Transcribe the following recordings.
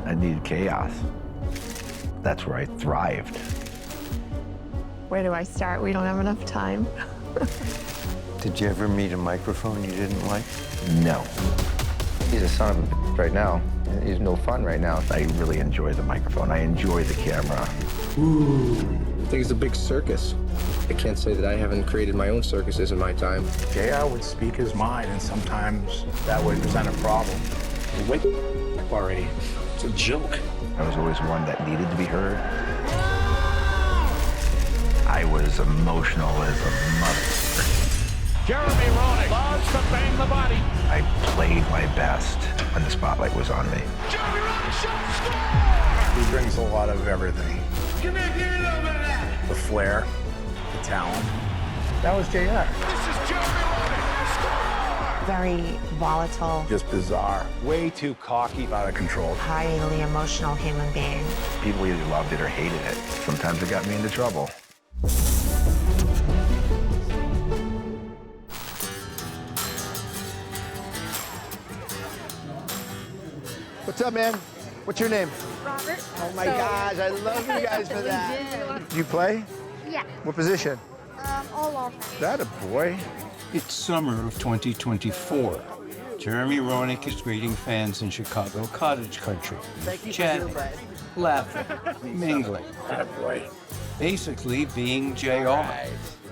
I needed chaos. That's where I thrived. Where do I start? We don't have enough time. Did you ever meet a microphone you didn't like? No. He's a son of a bitch right now. He's no fun right now. I really enjoy the microphone. I enjoy the camera. I think it's a big circus. I can't say that I haven't created my own circuses in my time. JR would speak his mind, and sometimes that would present a problem. Wake up already. It's a joke. I was always one that needed to be heard. I was emotional as a mother. Jeremy Roenick loves to bang the body. I played my best when the spotlight was on me. Jeremy Roenick shot, score! He brings a lot of everything. Give me a little bit of that. The flair, the talent. That was JR. This is Jeremy Roenick, score! Very volatile, Just bizarre. Way too cocky, out of control. highly emotional human being. People either loved it or hated it. Sometimes it got me into trouble. What's up, man? What's your name? Robert. Oh my gosh, I love you guys for that. Do you play? Yeah. What position? All offense. That a boy. It's summer of 2024. Jeremy Roenick is greeting fans in Chicago cottage country. Thank you for Chatting, doing that. laughing, mingling. That boy. Basically being JR.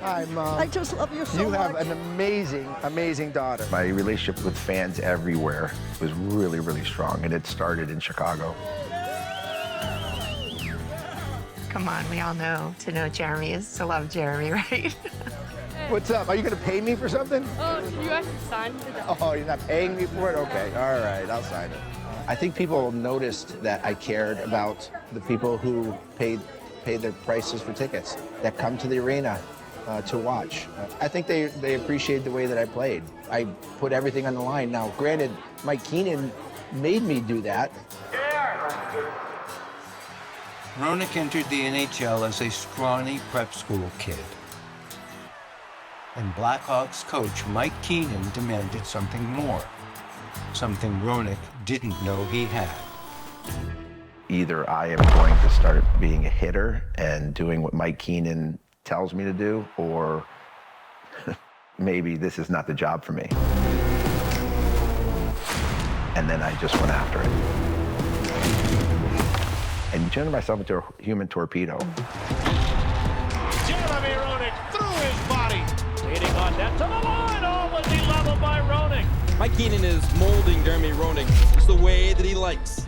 Hi, Mom. I just love you so You have much. an amazing, amazing daughter. My relationship with fans everywhere was really, really strong, and it started in Chicago. Come on, we all know to know Jeremy is to love Jeremy, right? What's up? Are you gonna pay me for something? Oh, you guys can sign the Oh, you're not paying me for it? Okay, all right, I'll sign it. I think people noticed that I cared about the people who paid their prices for tickets, that come to the arena to watch. I think they appreciate the way that I played. I put everything on the line. Now, granted, Mike Keenan made me do that. Roenick entered the NHL as a scrawny prep school kid. And Blackhawks coach Mike Keenan demanded something more. Something Roenick didn't know he had. Either I am going to start being a hitter and doing what Mike Keenan tells me to do, or maybe this is not the job for me. And then I just went after it. And turned myself into a human torpedo. Jeremy Roenick through his body. Leading on net to the line. Oh, was he leveled by Roenick? Mike Keenan is molding Jeremy Roenick just the way that he likes.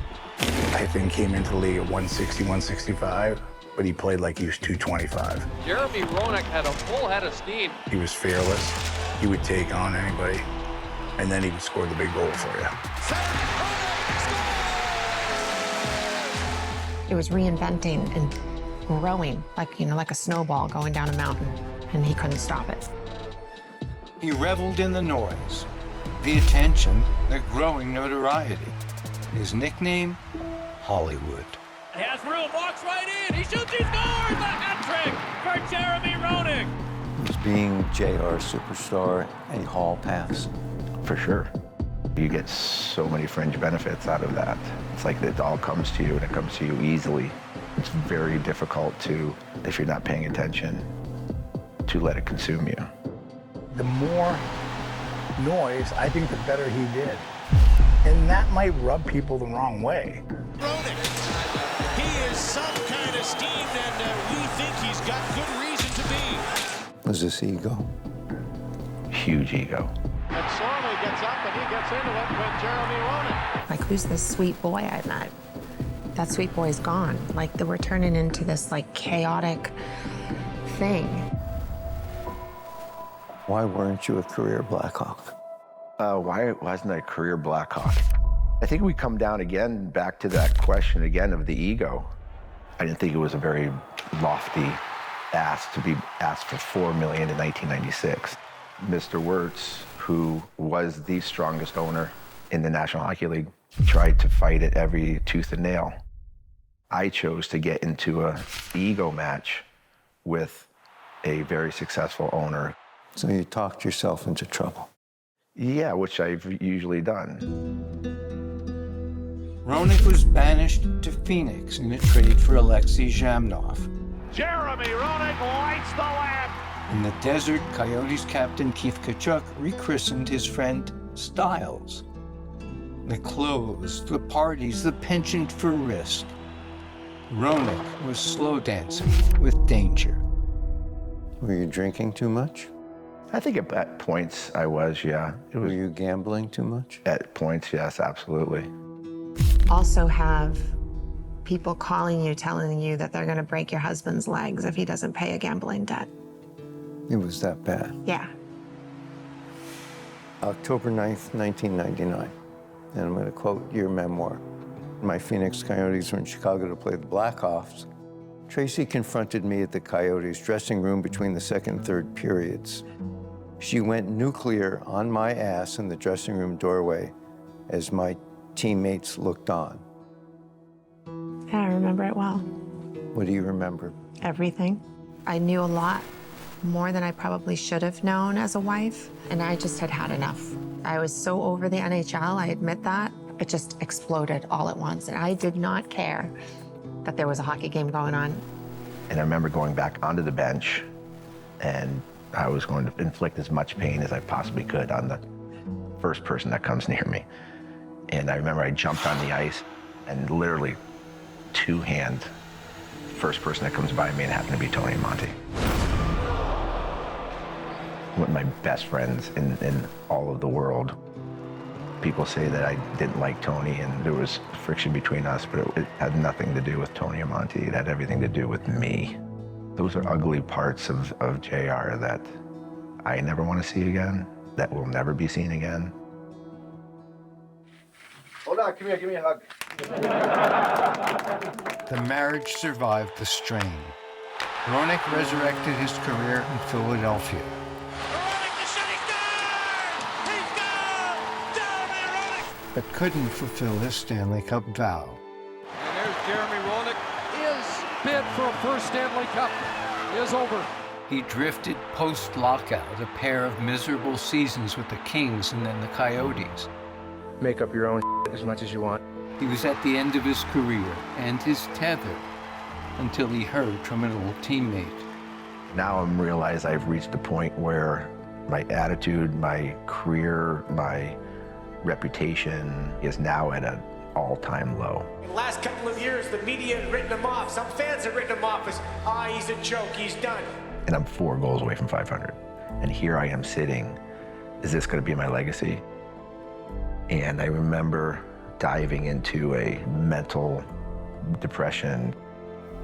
I think came into the league at 160, 165, but he played like he was 225. Jeremy Roenick had a full head of steam. He was fearless. He would take on anybody, and then he would score the big goal for you. It was reinventing and growing, like a snowball going down a mountain, and he couldn't stop it. He reveled in the noise, the attention, the growing notoriety. His nickname, Hollywood. He has room, walks right in. He shoots, he scores! A hat trick for Jeremy Roenick. Was being JR superstar a hall pass? For sure. You get so many fringe benefits out of that. It's like it all comes to you, and it comes to you easily. It's very difficult to, if you're not paying attention, to let it consume you. The more noise, I think the better he did. And that might rub people the wrong way. Roenick, he is some kind of steamed, and we think he's got good reason to be. Was this ego? Huge ego. And slowly gets up, and he gets into it with Jeremy Roenick. Like, who's this sweet boy I met? That sweet boy's gone. Like, we're turning into this, chaotic thing. Why weren't you a career Blackhawk? Why wasn't I a career Blackhawk? I think we come down again, back to that question again of the ego. I didn't think it was a very lofty ask to be asked for $4 million in 1996. Mr. Wirtz, who was the strongest owner in the National Hockey League, tried to fight it every tooth and nail. I chose to get into an ego match with a very successful owner. So you talked yourself into trouble. Yeah, which I've usually done. Roenick was banished to Phoenix in a trade for Alexei Zhamnov. Jeremy Roenick lights the lamp. In the desert, Coyotes captain Keith Tkachuk rechristened his friend Styles. The clothes, the parties, the penchant for risk. Roenick was slow dancing with danger. Were you drinking too much? I think at points I was, yeah. Were you gambling too much? At points, yes, absolutely. Also have people calling you, telling you that they're going to break your husband's legs if he doesn't pay a gambling debt. It was that bad. Yeah. October 9th, 1999. And I'm going to quote your memoir. My Phoenix Coyotes were in Chicago to play the Blackhawks. Tracy confronted me at the Coyotes dressing room between the second and third periods. She went nuclear on my ass in the dressing room doorway as my teammates looked on. I remember it well. What do you remember? Everything. I knew a lot more than I probably should have known as a wife, and I just had had enough. I was so over the NHL, I admit that. It just exploded all at once, and I did not care that there was a hockey game going on. And I remember going back onto the bench, and I was going to inflict as much pain as I possibly could on the first person that comes near me. And I remember I jumped on the ice, and literally two-hand, first person that comes by me, and it happened to be Tony and Monty. One of my best friends in all of the world. People say that I didn't like Tony and there was friction between us, but it had nothing to do with Tony and Monty. It had everything to do with me. Those are ugly parts of JR that I never want to see again, that will never be seen again. Hold on, come here, give me a hug. The marriage survived the strain. Roenick resurrected his career in Philadelphia. But couldn't fulfill his Stanley Cup vow. And there's Jeremy Roenick. His bid for a first Stanley Cup is over. He drifted post-lockout, a pair of miserable seasons with the Kings and then the Coyotes. Make up your own as much as you want. He was at the end of his career and his tether until he heard from an old teammate. Now I'm realized I've reached a point where my attitude, my career, my reputation is now at an all-time low. In the last couple of years, the media has written him off. Some fans have written him off as, he's a joke, he's done. And I'm 4 goals away from 500. And here I am sitting. Is this going to be my legacy? And I remember diving into a mental depression.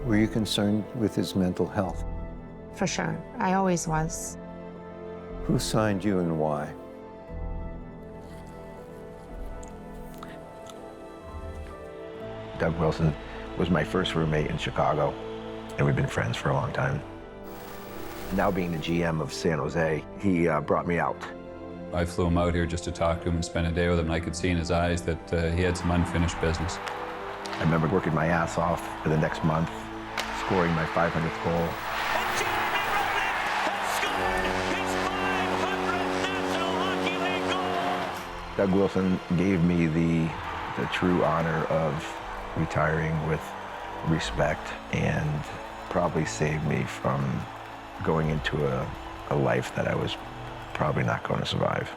Were you concerned with his mental health? For sure. I always was. Who signed you and why? Doug Wilson was my first roommate in Chicago, and we've been friends for a long time. Now being the GM of San Jose, he brought me out. I flew him out here just to talk to him and spend a day with him, and I could see in his eyes that he had some unfinished business. I remember working my ass off for the next month, scoring my 500th goal. Doug Wilson gave me the true honor of retiring with respect and probably saved me from going into a life that I was probably not going to survive.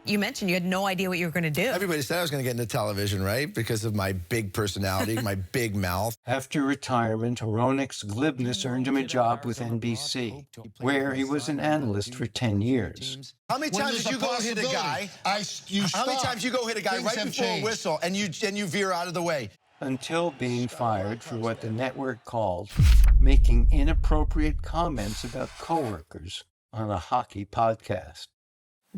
You mentioned you had no idea what you were going to do. Everybody said I was going to get into television, right? Because of my big personality, my big mouth. After retirement, Roenick's glibness earned him a job with NBC, where he was an analyst for 10 years. How many times did you go hit a guy? How many times you go hit a guy right before a whistle and you veer out of the way? Until being fired for what the network called making inappropriate comments about coworkers on a hockey podcast.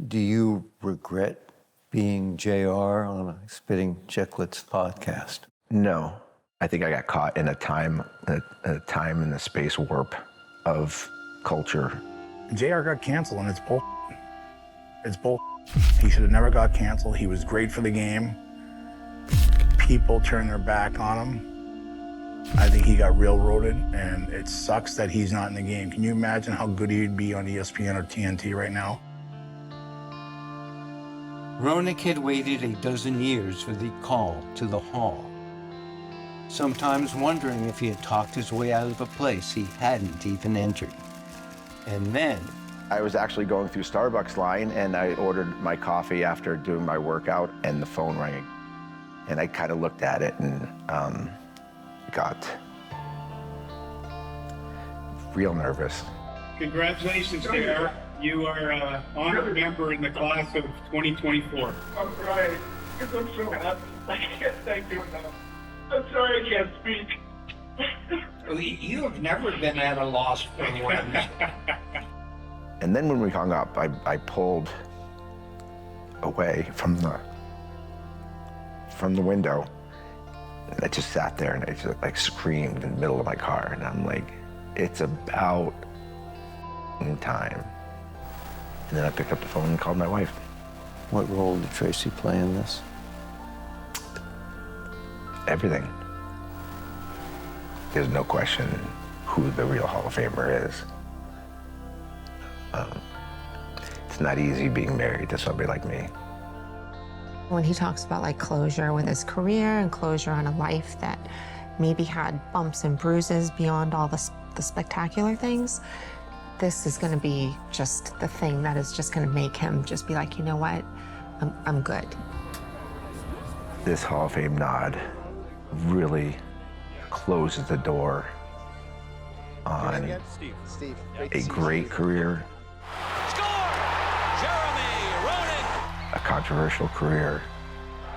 Do you regret being JR on a Spitting Chicklets podcast? No. I think I got caught in a time and a space warp of culture. JR got canceled, and it's bull. It's bull. He should have never got canceled. He was great for the game. People turned their back on him. I think he got railroaded, and it sucks that he's not in the game. Can you imagine how good he'd be on ESPN or TNT right now? Roenick had waited a dozen years for the call to the hall, sometimes wondering if he had talked his way out of a place he hadn't even entered. And then, I was actually going through Starbucks line, and I ordered my coffee after doing my workout, and the phone rang. And I kind of looked at it and got real nervous. Congratulations, Sarah. You are an honored member in the class of 2024. I'm crying because I'm so happy. I can't thank you enough. I'm sorry I can't speak. You have never been at a loss for words. And then when we hung up, I pulled away from the window, and I just sat there and I just like screamed in the middle of my car, and I'm like, it's about time. And then I picked up the phone and called my wife. What role did Tracy play in this? Everything. There's no question who the real Hall of Famer is. It's not easy being married to somebody like me. When he talks about like closure with his career and closure on a life that maybe had bumps and bruises beyond all the spectacular things, this is going to be just the thing that is just going to make him just be like, you know what, I'm good. This Hall of Fame nod really closes the door on a great career, Jeremy Roenick. a controversial career,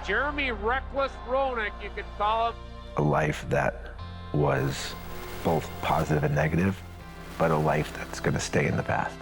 Jeremy Reckless Roenick, you could call him. a life that was both positive and negative, but a life that's going to stay in the past.